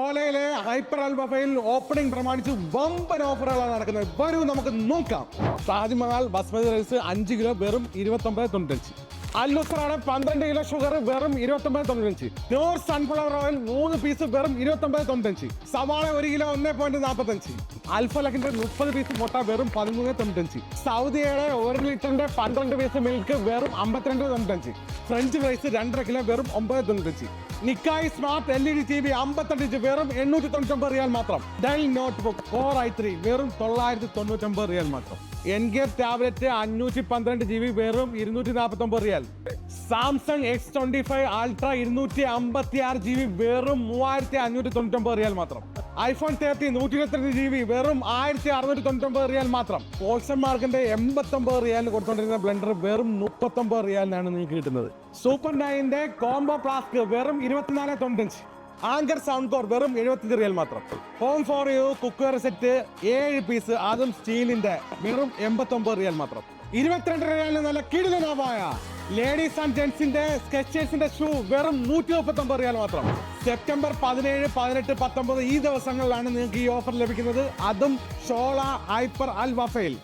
ഷോലയിലെ hyper അൽബഫയിൽ opening പ്രമാണിച്ച് വമ്പൻ ഓഫറുകളാണ് നടക്കുന്നത്. വരൂ നമുക്ക് നോക്കാം. താജ്മഹൽ ബസ്മതി റൈസ് 5 കിലോ വെറും 29.95. അല്ലുസറാണ് 12 കിലോ ഷുഗർ വെറും 29.95. പ്യൂർ സൺഫ്ലവർ ഓയിൽ 3 പീസ് വെറും 29.95. സവാള 1 കിലോ 1.45. അൽഫലക്കിന്റെ 30 പീസ് മുട്ട വെറും 13.95. സൗദിയുടെ 1 ലിറ്ററിന്റെ 12 പീസ് മിൽക്ക് വെറും 52.95. ഫ്രഞ്ച് ഫ്രൈസ് 2.5 കിലോ വെറും 9.95. നിക്കായ് സ്മാർട്ട് LED TV 58 ഇഞ്ച് വെറും 899 റിയാൽ മാത്രം. ഡെൽ നോട്ട്ബുക്ക് Core i3 വെറും 999 റിയാൽ മാത്രം. എൻഗേജ് ടാബ്ലറ്റ് 512 GB വെറും 249 റിയാൽ. സാംസങ് X25 അൾട്ര 256 GB വെറും 3599 റിയാൽ മാത്രം. iPhone 13 122 GB വെറും 1699 റിയാൽ മാത്രം. ഓൾസൺ മാർക്കിന്റെ 89 റിയാലിന് കൊടുത്തോണ്ടിരുന്ന ബ്ലെൻഡർ വെറും 39 റിയാലിനാണ് നിങ്ങൾക്ക് കിട്ടുന്നത്. സൂപ്പർ 9ന്റെ കോംബോ ഫ്ലാസ്ക് വെറും 24.95. ആങ്കർ സൗണ്ട് കോർ വെറും 75 റിയാൽ മാത്രം. Home for you cooker set 7 piece അതും സ്റ്റീലിന്റെ വെറും 89 റിയാൽ മാത്രം. 22 റിയാലിന് നല്ല കിടിലനാവായ ലേഡീസ് ആൻഡ് ജെന്റ്സിന്റെ സ്കെച്ചേഴ്സിന്റെ ഷൂ വെറും 139 റിയാൽ മാത്രം. സെപ്റ്റംബർ 17, 18, 19 ഈ ദിവസങ്ങളിലാണ് നിങ്ങൾക്ക് ഈ ഓഫർ ലഭിക്കുന്നത്. അതും ഷോള ഹൈപ്പർ അൽ വഫയിൽ.